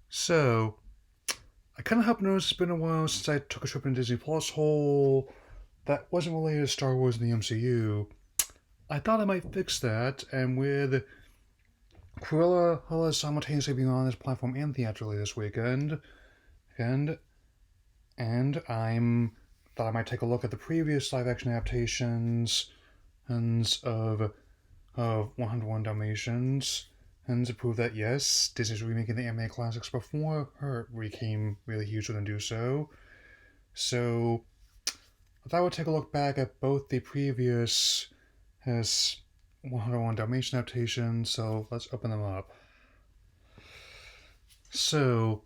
So, I kind of have noticed it's been a while since I took a trip into Disney Plus hole that wasn't related to Star Wars and the MCU. I thought I might fix that, and with Cruella simultaneously being on this platform and theatrically this weekend, and I'm thought I might take a look at the previous live action adaptations of 101 Dalmatians, and to prove that yes, Disney's remaking the anime classics before her became really huge and do so. So I thought I would take a look back at both the previous as 101 Dalmatian adaptations, so let's open them up. So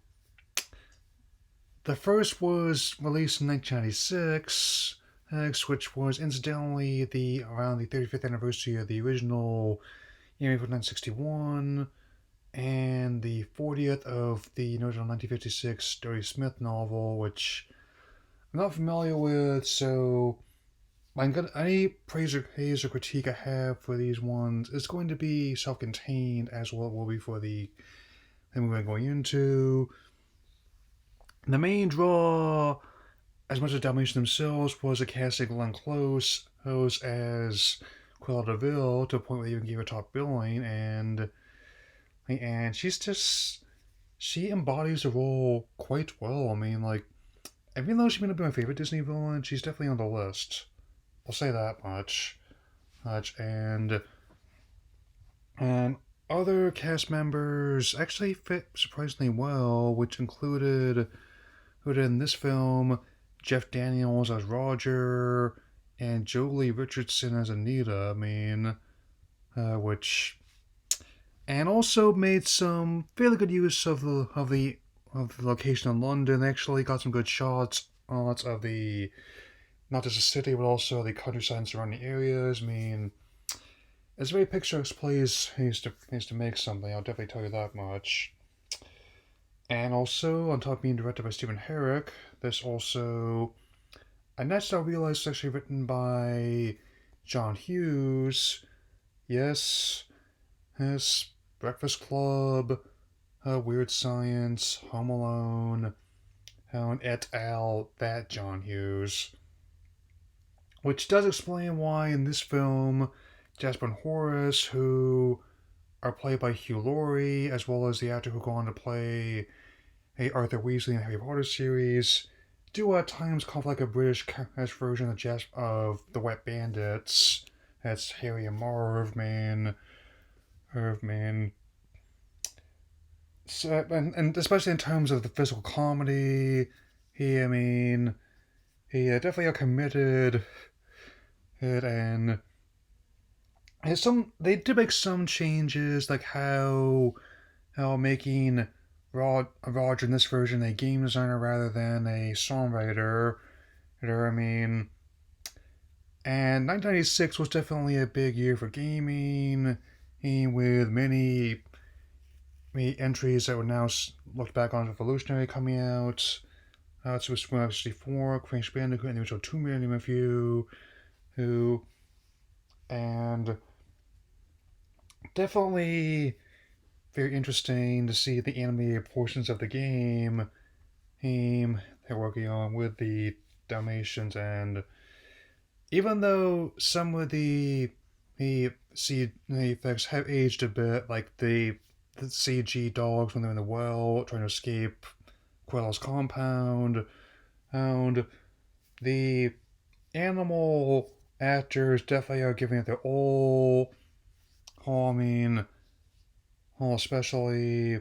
the first was released in 1996, which was incidentally around the 35th anniversary of the original anime from 1961 and the 40th of the original 1956 Dory Smith novel, which I'm not familiar with, so any praise or haze or critique I have for these ones is going to be self-contained, as well it will be for the movie I'm going into. The main draw, as much as Dalmatians themselves, was a casting Glenn Close as Cruella De Vil to a point where they even gave her top billing, and she embodies the role quite well. I mean, like, even though she may not be my favorite Disney villain, she's definitely on the list. I'll say that much. And other cast members actually fit surprisingly well, which included in this film Jeff Daniels as Roger and Jolie Richardson as Anita. I mean, which and also made some fairly good use of the location in London. They actually got some good shots of the not just the city but also the countryside and surrounding areas. I mean, it's a very picturesque place. He used to make something. I'll definitely tell you that much. And also, on top of being directed by Stephen Herrick, this also I next I realized it's actually written by John Hughes. Yes, his Breakfast Club, Weird Science, Home Alone, and et al. That John Hughes. Which does explain why in this film, Jasper and Horace, who are played by Hugh Laurie, as well as the actor who go on to play Arthur Weasley in the Harry Potter series, do at times call like a British version of the Wet Bandits. That's Harry and Marv, man. So, and especially in terms of the physical comedy, he, I mean, he definitely are committed, and they did make some changes, like how making Roger in this version a game designer rather than a songwriter. I mean, and 1996 was definitely a big year for gaming, with many entries that were now looked back on as revolutionary coming out. So it was 64, Crash Bandicoot, and the original Tomb Raider review, and definitely very interesting to see the animated portions of the game they're working on with the Dalmatians. And even though some of the CG effects have aged a bit, like the CG dogs when they're in the well trying to escape Quello's compound, and the animal actors definitely are giving it their all. I mean, especially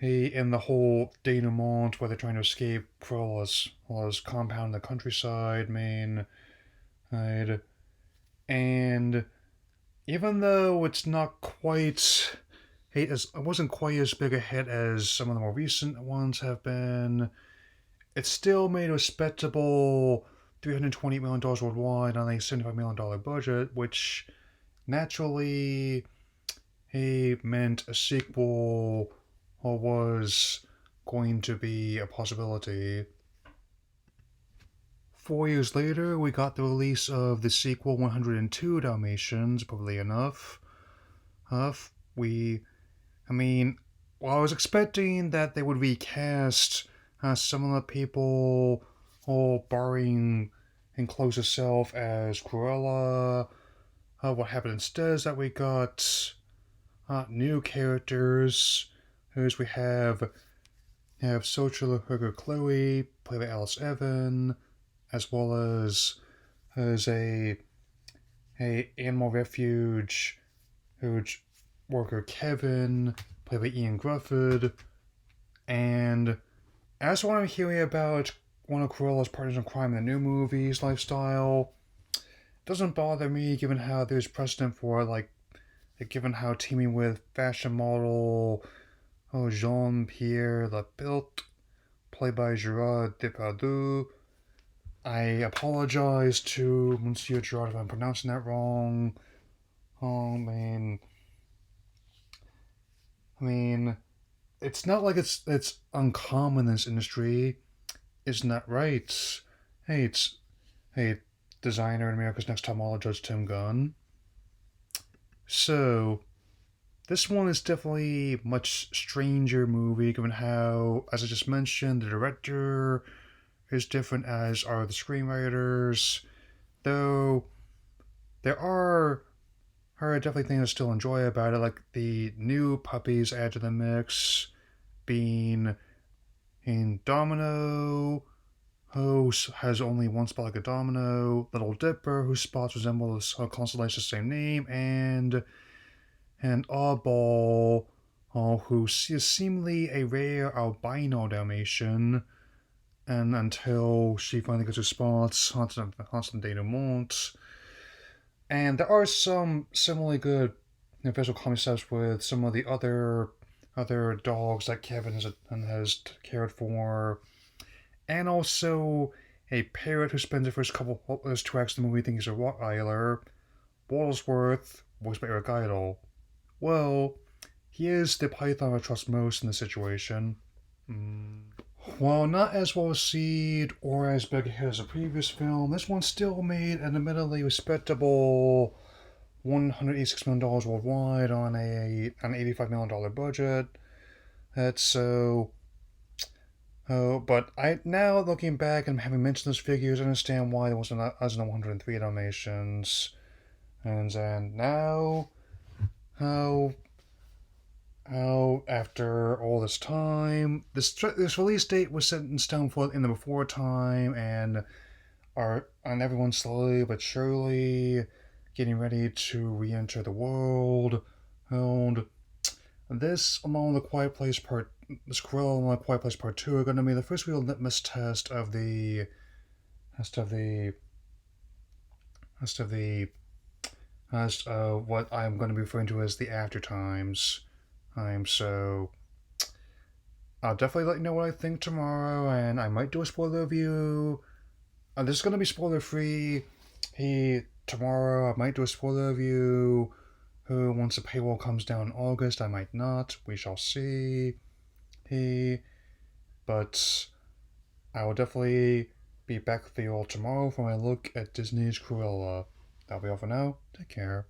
in the whole denouement where they're trying to escape Cruella's compound in the countryside, main, right? And even though it's not quite, it wasn't quite as big a hit as some of the more recent ones have been, it still made a respectable $328 million worldwide on a $75 million budget, which naturally meant a sequel was going to be a possibility. 4 years later, we got the release of the sequel 102 Dalmatians, probably enough. We, I mean, Well, I was expecting that they would recast some of the people, all barring in close itself as Cruella. What happened instead is that we got new characters. Who's we have social worker Chloe, played by Alice Evan, as well as a animal refuge who's worker Kevin, played by Ian Grufford, and as what I'm hearing about one of Cruella's partners in crime in the new movies lifestyle, doesn't bother me given how there's precedent for it, like given how teaming with fashion model Jean-Pierre Lapilt, played by Gerard Depardieu. I apologize to Monsieur Gerard if I'm pronouncing that wrong. I mean, it's not like it's uncommon in this industry. Isn't that right? It's hey, designer in America's Next Top Model, Judge Tim Gunn. So, this one is definitely a much stranger movie, given how, as I just mentioned, the director is different, as are the screenwriters. Though there are definitely things I still enjoy about it, like the new puppies added to the mix, being in Domino, who has only one spot like a domino, Little Dipper, whose spots resemble a constellation of the same name, and Oddball, who is seemingly a rare albino Dalmatian, and until she finally gets her spots, haunts the denouement. And there are some similarly good visual concepts with some of the other dogs that Kevin has cared for, and also a parrot who spends the first two acts of the movie thinking he's a Rottweiler, Waddlesworth, voiced by Eric Idle. Well, he is the python I trust most in this situation. While not as well received or as big a hit as the previous film, this one still made an admittedly respectable $186 million worldwide on an $85 million budget. That's so. Oh, but I now looking back and having mentioned those figures, I understand why there wasn't as no 103 Dalmatians, and then now how after all this time, this release date was set in stone for in the before time, and everyone's slowly but surely getting ready to re-enter the world. And this, along with the Quiet Place Part, this Cruella along with Quiet Place Part 2 are going to be the first real litmus test of the what I'm going to be referring to as the after times. So I'll definitely let you know what I think tomorrow, and I might do a spoiler review. This is going to be spoiler free. Tomorrow I might do a spoiler review. Once the paywall comes down in August, I might not. We shall see. But I will definitely be back with you all tomorrow for my look at Disney's Cruella. That'll be all for now. Take care.